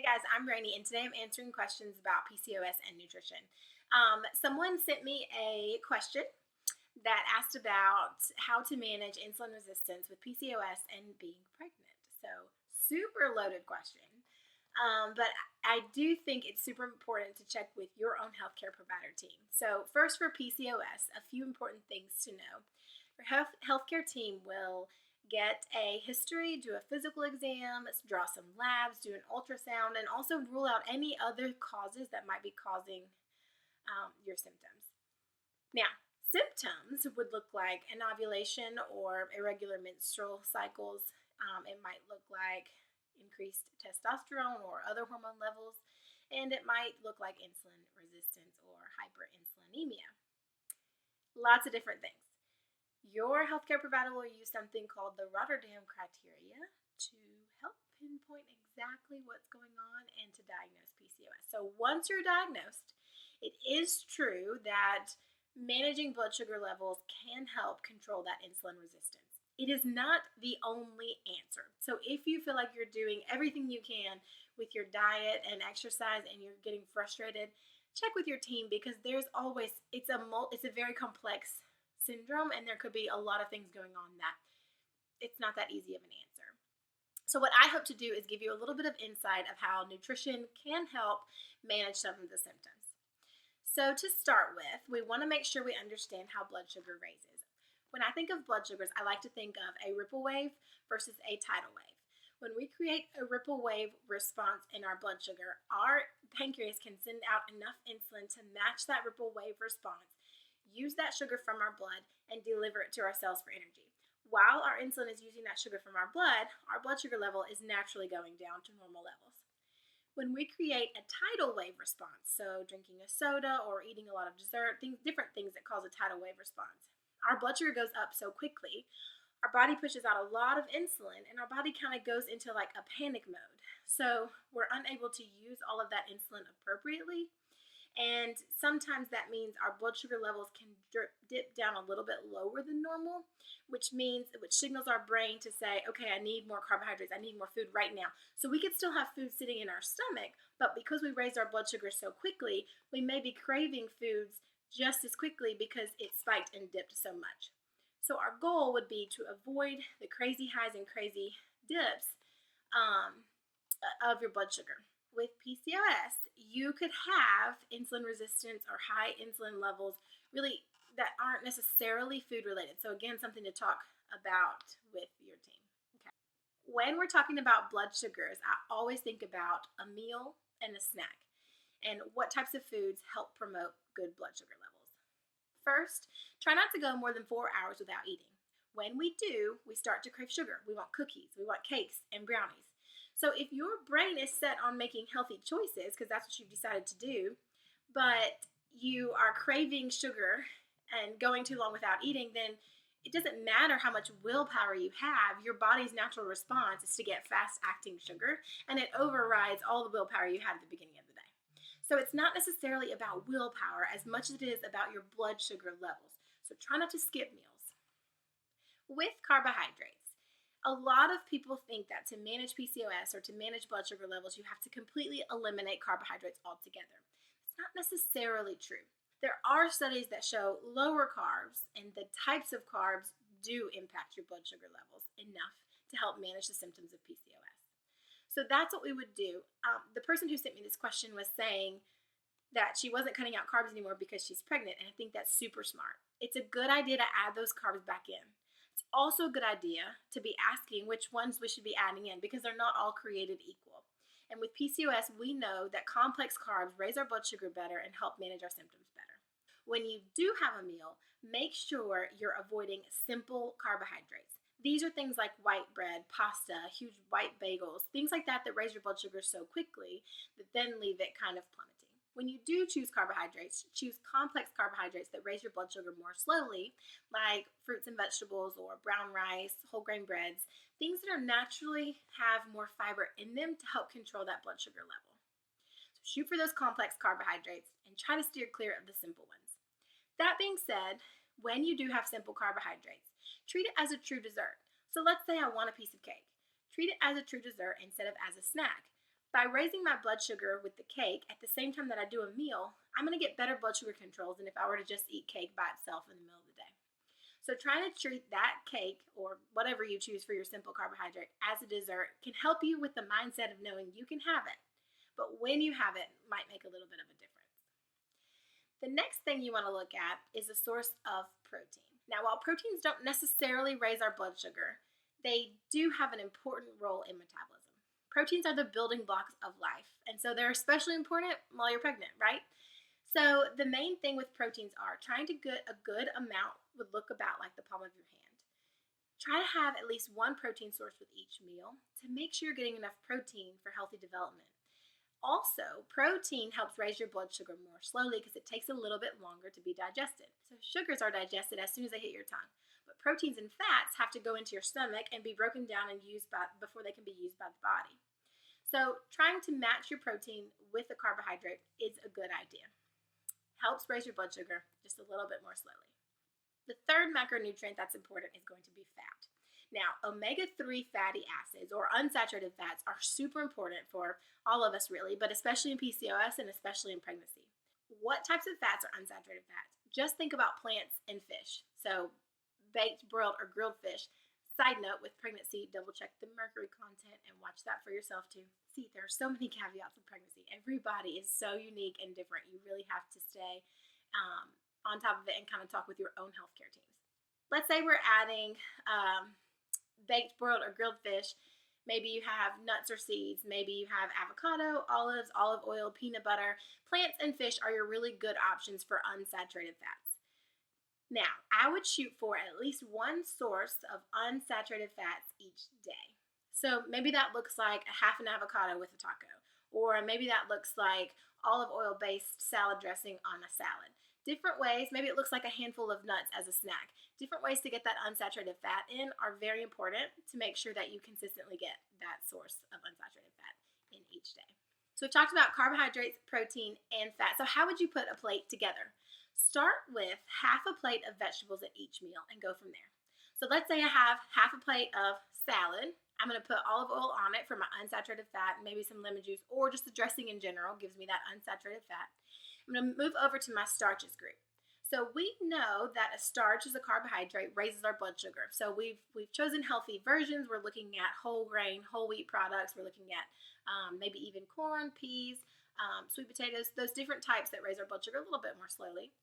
Guys, I'm Rainey, and today I'm answering questions about PCOS and nutrition. Someone sent me a question that asked about how to manage insulin resistance with PCOS and being pregnant. So, super loaded question. But I do think it's super important to check with your own healthcare provider team. So, first for PCOS, a few important things to know. Your healthcare team will get a history, do a physical exam, draw some labs, do an ultrasound, and also rule out any other causes that might be causing your symptoms. Now, symptoms would look like an ovulation or irregular menstrual cycles. It might look like increased testosterone or other hormone levels, and it might look like insulin resistance or hyperinsulinemia. Lots of different things. Your healthcare provider will use something called the Rotterdam criteria to help pinpoint exactly what's going on and to diagnose PCOS. So once you're diagnosed, it is true that managing blood sugar levels can help control that insulin resistance. It is not the only answer. So if you feel like you're doing everything you can with your diet and exercise and you're getting frustrated, check with your team because it's a very complex syndrome, and there could be a lot of things going on that it's not that easy of an answer. So what I hope to do is give you a little bit of insight of how nutrition can help manage some of the symptoms. So to start with, we want to make sure we understand how blood sugar raises. When I think of blood sugars, I like to think of a ripple wave versus a tidal wave. When we create a ripple wave response in our blood sugar, our pancreas can send out enough insulin to match that ripple wave response, use that sugar from our blood, and deliver it to our cells for energy. While our insulin is using that sugar from our blood sugar level is naturally going down to normal levels. When we create a tidal wave response, so drinking a soda or eating a lot of dessert, different things that cause a tidal wave response, our blood sugar goes up so quickly, our body pushes out a lot of insulin, and our body kind of goes into like a panic mode. So we're unable to use all of that insulin appropriately. And sometimes that means our blood sugar levels can dip down a little bit lower than normal, which signals our brain to say, okay, I need more carbohydrates, I need more food right now. So we could still have food sitting in our stomach, but because we raised our blood sugar so quickly, we may be craving foods just as quickly because it spiked and dipped so much. So our goal would be to avoid the crazy highs and crazy dips of your blood sugar. With PCOS, you could have insulin resistance or high insulin levels really that aren't necessarily food related. So again, something to talk about with your team. Okay. When we're talking about blood sugars, I always think about a meal and a snack and what types of foods help promote good blood sugar levels. First, try not to go more than 4 hours without eating. When we do, we start to crave sugar. We want cookies, we want cakes and brownies. So if your brain is set on making healthy choices, because that's what you've decided to do, but you are craving sugar and going too long without eating, then it doesn't matter how much willpower you have. Your body's natural response is to get fast-acting sugar, and it overrides all the willpower you had at the beginning of the day. So it's not necessarily about willpower as much as it is about your blood sugar levels. So try not to skip meals. With carbohydrates, a lot of people think that to manage PCOS or to manage blood sugar levels, you have to completely eliminate carbohydrates altogether. It's not necessarily true. There are studies that show lower carbs and the types of carbs do impact your blood sugar levels enough to help manage the symptoms of PCOS. So that's what we would do. The person who sent me this question was saying that she wasn't cutting out carbs anymore because she's pregnant, and I think that's super smart. It's a good idea to add those carbs back in. It's also a good idea to be asking which ones we should be adding in because they're not all created equal. And with PCOS, we know that complex carbs raise our blood sugar better and help manage our symptoms better. When you do have a meal, make sure you're avoiding simple carbohydrates. These are things like white bread, pasta, huge white bagels, things like that raise your blood sugar so quickly that then leave it kind of plummeting. When you do choose carbohydrates, choose complex carbohydrates that raise your blood sugar more slowly, like fruits and vegetables or brown rice, whole grain breads, things that are naturally have more fiber in them to help control that blood sugar level. So shoot for those complex carbohydrates and try to steer clear of the simple ones. That being said, when you do have simple carbohydrates, treat it as a true dessert. So let's say I want a piece of cake. Treat it as a true dessert instead of as a snack. By raising my blood sugar with the cake at the same time that I do a meal, I'm going to get better blood sugar controls than if I were to just eat cake by itself in the middle of the day. So trying to treat that cake or whatever you choose for your simple carbohydrate as a dessert can help you with the mindset of knowing you can have it, but when you have it might make a little bit of a difference. The next thing you want to look at is a source of protein. Now, while proteins don't necessarily raise our blood sugar, they do have an important role in metabolism. Proteins are the building blocks of life, and so they're especially important while you're pregnant, right? So the main thing with proteins are trying to get a good amount would look about like the palm of your hand. Try to have at least one protein source with each meal to make sure you're getting enough protein for healthy development. Also, protein helps raise your blood sugar more slowly because it takes a little bit longer to be digested. So sugars are digested as soon as they hit your tongue, but proteins and fats have to go into your stomach and be broken down and used before they can be used by the body. So trying to match your protein with a carbohydrate is a good idea. Helps raise your blood sugar just a little bit more slowly. The third macronutrient that's important is going to be fat. Now, omega-3 fatty acids or unsaturated fats are super important for all of us really, but especially in PCOS and especially in pregnancy. What types of fats are unsaturated fats? Just think about plants and fish. So baked, broiled, or grilled fish. Side note, with pregnancy, double check the mercury content and watch that for yourself too. See, there are so many caveats with pregnancy. Everybody is so unique and different. You really have to stay on top of it and kind of talk with your own healthcare teams. Let's say we're adding baked, broiled, or grilled fish. Maybe you have nuts or seeds. Maybe you have avocado, olives, olive oil, peanut butter. Plants and fish are your really good options for unsaturated fats. Now, I would shoot for at least one source of unsaturated fats each day. So maybe that looks like a half an avocado with a taco, or maybe that looks like olive oil-based salad dressing on a salad. Different ways, maybe it looks like a handful of nuts as a snack. Different ways to get that unsaturated fat in are very important to make sure that you consistently get that source of unsaturated fat in each day. So we've talked about carbohydrates, protein, and fat. So how would you put a plate together? Start with half a plate of vegetables at each meal and go from there. So let's say I have half a plate of salad. I'm going to put olive oil on it for my unsaturated fat, maybe some lemon juice, or just the dressing in general gives me that unsaturated fat. I'm going to move over to my starches group. So we know that a starch is a carbohydrate, raises our blood sugar. So we've chosen healthy versions. We're looking at whole grain, whole wheat products. We're looking at maybe even corn, peas, sweet potatoes, those different types that raise our blood sugar a little bit more slowly,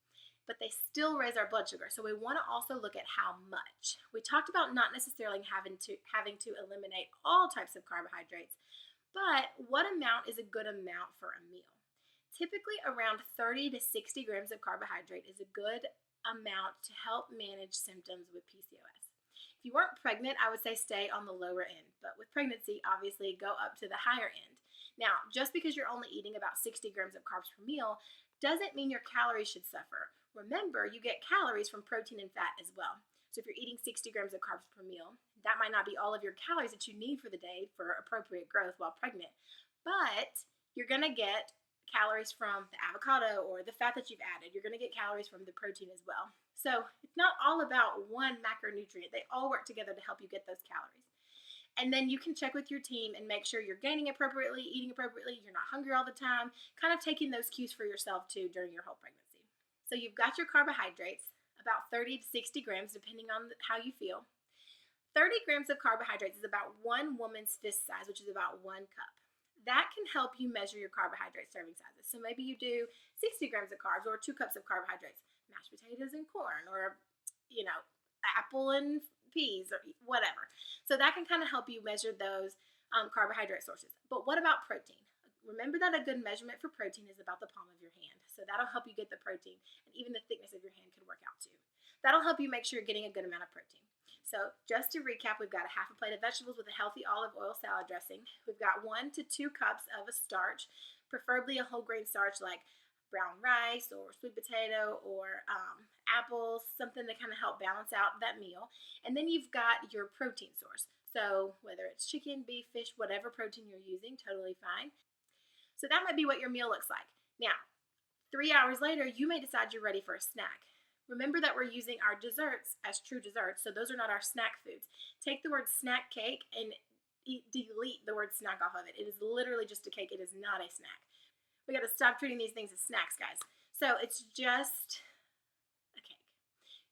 but they still raise our blood sugar. So we want to also look at how much. We talked about not necessarily having to eliminate all types of carbohydrates, but what amount is a good amount for a meal? Typically around 30 to 60 grams of carbohydrate is a good amount to help manage symptoms with PCOS. If you weren't pregnant, I would say stay on the lower end, but with pregnancy, obviously go up to the higher end. Now, just because you're only eating about 60 grams of carbs per meal doesn't mean your calories should suffer. Remember, you get calories from protein and fat as well. So if you're eating 60 grams of carbs per meal, that might not be all of your calories that you need for the day for appropriate growth while pregnant, but you're going to get calories from the avocado or the fat that you've added. You're going to get calories from the protein as well. So it's not all about one macronutrient. They all work together to help you get those calories. And then you can check with your team and make sure you're gaining appropriately, eating appropriately, you're not hungry all the time, kind of taking those cues for yourself too during your whole pregnancy. So you've got your carbohydrates, about 30 to 60 grams depending on how you feel. 30 grams of carbohydrates is about one woman's fist size, which is about 1 cup. That can help you measure your carbohydrate serving sizes. So maybe you do 60 grams of carbs or 2 cups of carbohydrates, mashed potatoes and corn, or, apple and peas or whatever. So that can kind of help you measure those carbohydrate sources. But what about protein? Remember that a good measurement for protein is about the palm of your hand. So that'll help you get the protein, and even the thickness of your hand could work out too. That'll help you make sure you're getting a good amount of protein. So just to recap, we've got a half a plate of vegetables with a healthy olive oil salad dressing. We've got 1 to 2 cups of a starch, preferably a whole grain starch like brown rice or sweet potato or apples, something to kind of help balance out that meal. And then you've got your protein source. So whether it's chicken, beef, fish, whatever protein you're using, totally fine. So that might be what your meal looks like. Now, 3 hours later, you may decide you're ready for a snack. Remember that we're using our desserts as true desserts, so those are not our snack foods. Take the word snack cake and delete the word snack off of it. It is literally just a cake. It is not a snack. We got to stop treating these things as snacks, guys. So it's just a cake.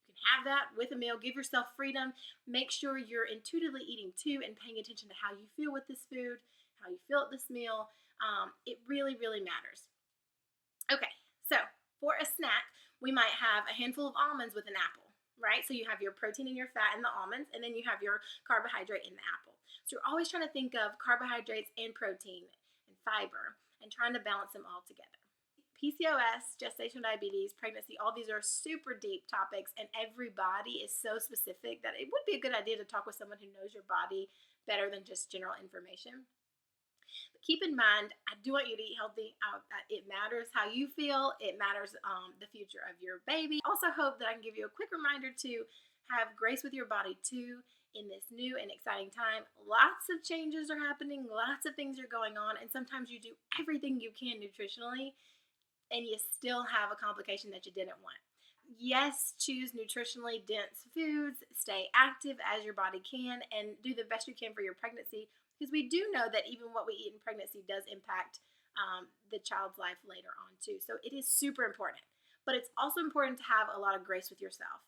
You can have that with a meal. Give yourself freedom. Make sure you're intuitively eating too and paying attention to how you feel with this food, how you feel at this meal. It really, really matters. Okay, so for a snack, we might have a handful of almonds with an apple, right? So you have your protein and your fat in the almonds, and then you have your carbohydrate in the apple. So you're always trying to think of carbohydrates and protein and fiber and trying to balance them all together. PCOS, gestational diabetes, pregnancy, all these are super deep topics, and every body is so specific that it would be a good idea to talk with someone who knows your body better than just general information. But keep in mind, I do want you to eat healthy. It matters how you feel. It matters the future of your baby. Also hope that I can give you a quick reminder to have grace with your body too in this new and exciting time. Lots of changes are happening. Lots of things are going on. And sometimes you do everything you can nutritionally and you still have a complication that you didn't want. Yes, choose nutritionally dense foods. Stay active as your body can and do the best you can for your pregnancy. Because we do know that even what we eat in pregnancy does impact the child's life later on too. So it is super important. But it's also important to have a lot of grace with yourself.